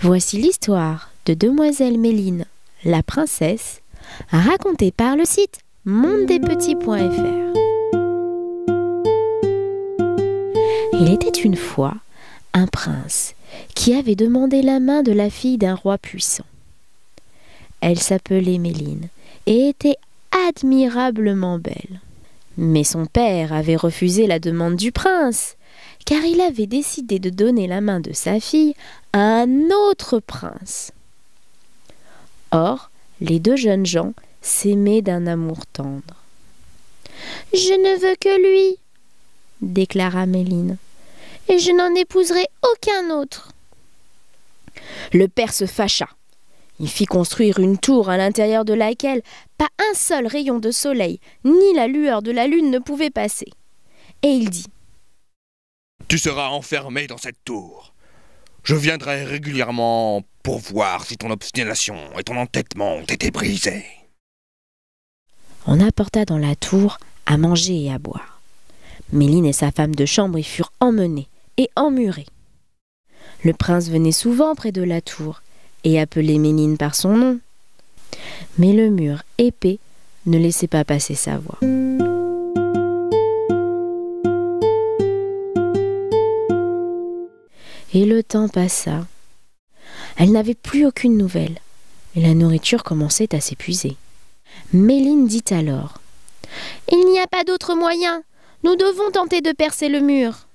Voici l'histoire de Demoiselle Méline, la princesse, racontée par le site mondedespetits.fr. Il était une fois un prince qui avait demandé la main de la fille d'un roi puissant. Elle s'appelait Méline et était admirablement belle. Mais son père avait refusé la demande du prince, car il avait décidé de donner la main de sa fille à un autre prince. Or, les deux jeunes gens s'aimaient d'un amour tendre. « Je ne veux que lui, » déclara Méline, « et je n'en épouserai aucun autre. » Le père se fâcha. Il fit construire une tour à l'intérieur de laquelle pas un seul rayon de soleil ni la lueur de la lune ne pouvait passer. Et il dit: « Tu seras enfermé dans cette tour. Je viendrai régulièrement pour voir si ton obstination et ton entêtement ont été brisés. » On apporta dans la tour à manger et à boire. Méline et sa femme de chambre y furent emmenées et emmurées. Le prince venait souvent près de la tour et appelait Méline par son nom. Mais le mur épais ne laissait pas passer sa voix. Et le temps passa. Elle n'avait plus aucune nouvelle, et la nourriture commençait à s'épuiser. Méline dit alors: « Il n'y a pas d'autre moyen, nous devons tenter de percer le mur. »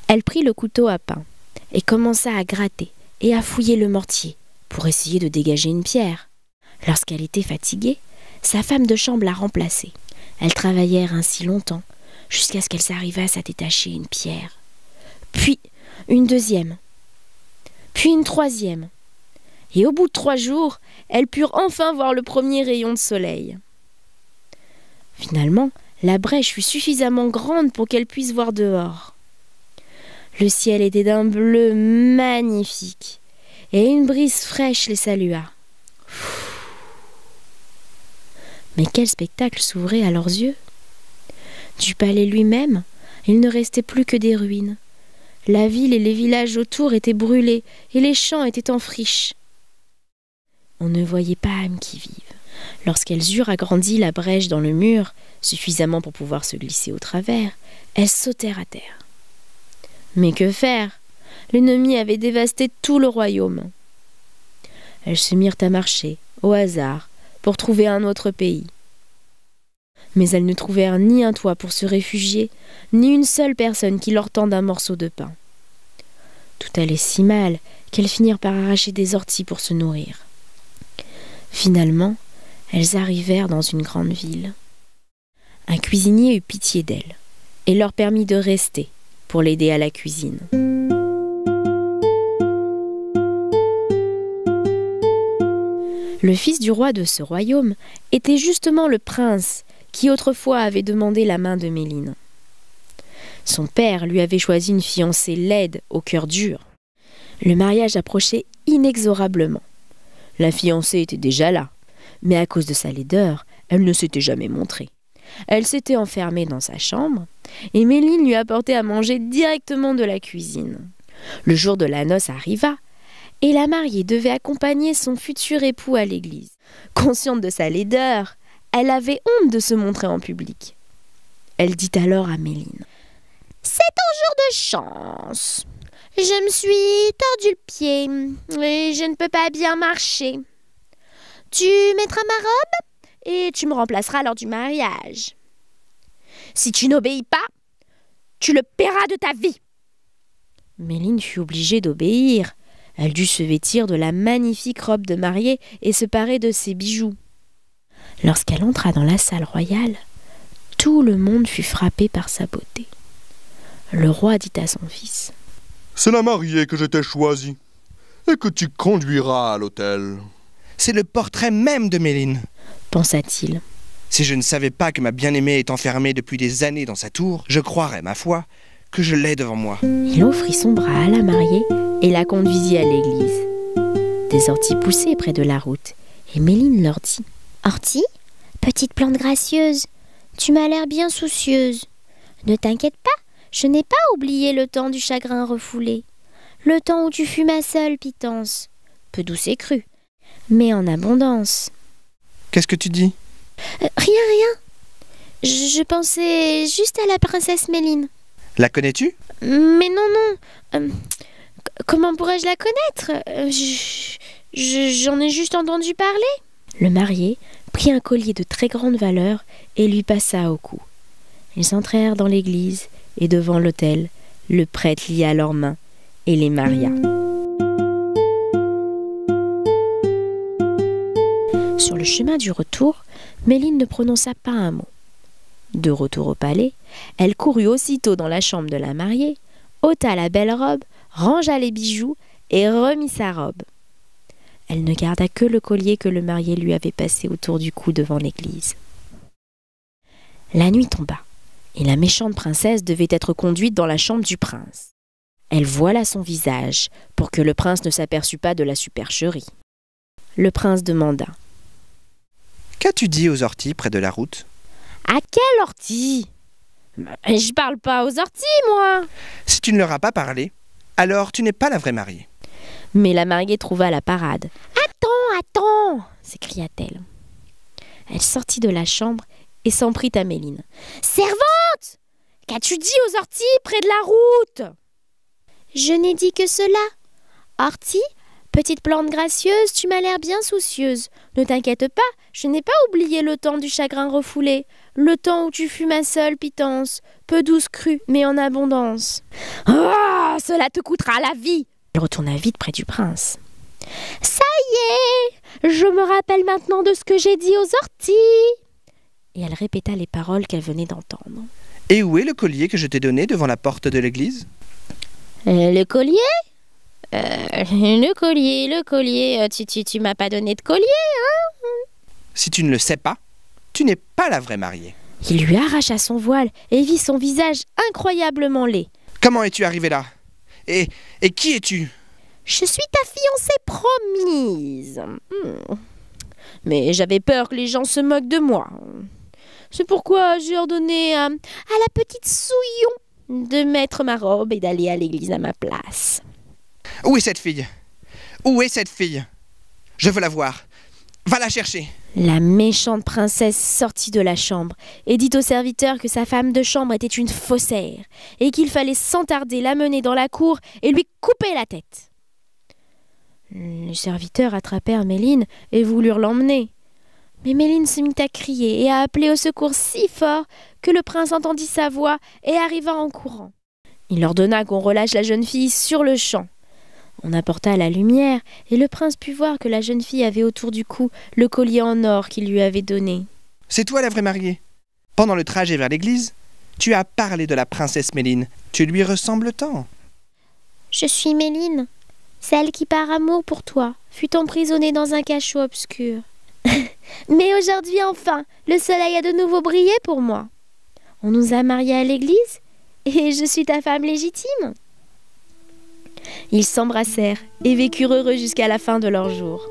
Elle prit le couteau à pain et commença à gratter et à fouiller le mortier pour essayer de dégager une pierre. Lorsqu'elle était fatiguée, sa femme de chambre la remplaçait. Elles travaillèrent ainsi longtemps, jusqu'à ce qu'elles arrivassent à détacher une pierre. Puis une deuxième, puis une troisième. Et au bout de 3 jours, elles purent enfin voir le premier rayon de soleil. Finalement, la brèche fut suffisamment grande pour qu'elles puissent voir dehors. Le ciel était d'un bleu magnifique, et une brise fraîche les salua. Mais quel spectacle s'ouvrait à leurs yeux! Du palais lui-même, il ne restait plus que des ruines. La ville et les villages autour étaient brûlés, et les champs étaient en friche. On ne voyait pas âme qui vive. Lorsqu'elles eurent agrandi la brèche dans le mur, suffisamment pour pouvoir se glisser au travers, elles sautèrent à terre. Mais que faire? L'ennemi avait dévasté tout le royaume. Elles se mirent à marcher, au hasard, pour trouver un autre pays. Mais elles ne trouvèrent ni un toit pour se réfugier, ni une seule personne qui leur tende un morceau de pain. Tout allait si mal qu'elles finirent par arracher des orties pour se nourrir. Finalement, elles arrivèrent dans une grande ville. Un cuisinier eut pitié d'elles et leur permit de rester pour l'aider à la cuisine. Le fils du roi de ce royaume était justement le prince qui autrefois avait demandé la main de Méline. Son père lui avait choisi une fiancée laide, au cœur dur. Le mariage approchait inexorablement. La fiancée était déjà là, mais à cause de sa laideur, elle ne s'était jamais montrée. Elle s'était enfermée dans sa chambre, et Méline lui apportait à manger directement de la cuisine. Le jour de la noce arriva, et la mariée devait accompagner son futur époux à l'église. Consciente de sa laideur, elle avait honte de se montrer en public. Elle dit alors à Méline: « C'est ton jour de chance. Je me suis tordu le pied et je ne peux pas bien marcher. Tu mettras ma robe et tu me remplaceras lors du mariage. Si tu n'obéis pas, tu le paieras de ta vie. » Méline fut obligée d'obéir. Elle dut se vêtir de la magnifique robe de mariée et se parer de ses bijoux. Lorsqu'elle entra dans la salle royale, tout le monde fut frappé par sa beauté. Le roi dit à son fils: « C'est la mariée que je t'ai choisie et que tu conduiras à l'autel. » « C'est le portrait même de Méline, » pensa-t-il. « Si je ne savais pas que ma bien-aimée est enfermée depuis des années dans sa tour, je croirais, ma foi, que je l'ai devant moi. » Il offrit son bras à la mariée et la conduisit à l'église. Des orties poussaient près de la route, et Méline leur dit: « Ortie, petite plante gracieuse, tu m'as l'air bien soucieuse. Ne t'inquiète pas, je n'ai pas oublié le temps du chagrin refoulé. Le temps où tu fus ma seule, Pitance. Peu douce et crue, mais en abondance. Qu'est-ce que tu dis? Rien. Je pensais juste à la princesse Méline. La connais-tu? Mais non. Comment pourrais-je la connaître? J'en ai juste entendu parler. Le marié prit un collier de très grande valeur et lui passa au cou. Ils entrèrent dans l'église et devant l'autel, le prêtre lia leurs mains et les maria. Sur le chemin du retour, Méline ne prononça pas un mot. De retour au palais, elle courut aussitôt dans la chambre de la mariée, ôta la belle robe, rangea les bijoux et remit sa robe. Elle ne garda que le collier que le marié lui avait passé autour du cou devant l'église. La nuit tomba, et la méchante princesse devait être conduite dans la chambre du prince. Elle voila son visage, pour que le prince ne s'aperçût pas de la supercherie. Le prince demanda: « Qu'as-tu dit aux orties près de la route ?»« À quelle ortie? Je parle pas aux orties, moi !» ?»« Si tu ne leur as pas parlé, alors tu n'es pas la vraie mariée. » Mais la mariée trouva la parade. « Attends !» s'écria-t-elle. Elle sortit de la chambre et s'en prit à Méline. « Servante! Qu'as-tu dit aux orties près de la route ?»« Je n'ai dit que cela. Ortie, petite plante gracieuse, tu m'as l'air bien soucieuse. Ne t'inquiète pas, je n'ai pas oublié le temps du chagrin refoulé, le temps où tu fus ma seule, Pitance, peu douce crue, mais en abondance. Ah, cela te coûtera la vie !» Elle retourna vite près du prince. « Ça y est, je me rappelle maintenant de ce que j'ai dit aux orties. » Et elle répéta les paroles qu'elle venait d'entendre. « Et où est le collier que je t'ai donné devant la porte de l'église ?»« Le collier ? Le collier, tu m'as pas donné de collier, hein ?» Si tu ne le sais pas, tu n'es pas la vraie mariée. Il lui arracha son voile et vit son visage incroyablement laid. « Comment es-tu arrivée là ? Et qui es-tu ?»« Je suis ta fiancée promise. Mais j'avais peur que les gens se moquent de moi. C'est pourquoi j'ai ordonné à la petite Souillon de mettre ma robe et d'aller à l'église à ma place. » « Où est cette fille ? Où est cette fille ? Je veux la voir. Va la chercher. » La méchante princesse sortit de la chambre et dit au serviteur que sa femme de chambre était une faussaire et qu'il fallait sans tarder la mener dans la cour et lui couper la tête. Les serviteurs attrapèrent Méline et voulurent l'emmener. Mais Méline se mit à crier et à appeler au secours si fort que le prince entendit sa voix et arriva en courant. Il ordonna qu'on relâche la jeune fille sur le champ. On apporta la lumière et le prince put voir que la jeune fille avait autour du cou le collier en or qu'il lui avait donné. « C'est toi la vraie mariée. Pendant le trajet vers l'église, tu as parlé de la princesse Méline. Tu lui ressembles tant. »« Je suis Méline, celle qui par amour pour toi fut emprisonnée dans un cachot obscur. Mais aujourd'hui enfin, le soleil a de nouveau brillé pour moi. On nous a mariés à l'église et je suis ta femme légitime. » Ils s'embrassèrent et vécurent heureux jusqu'à la fin de leur jour.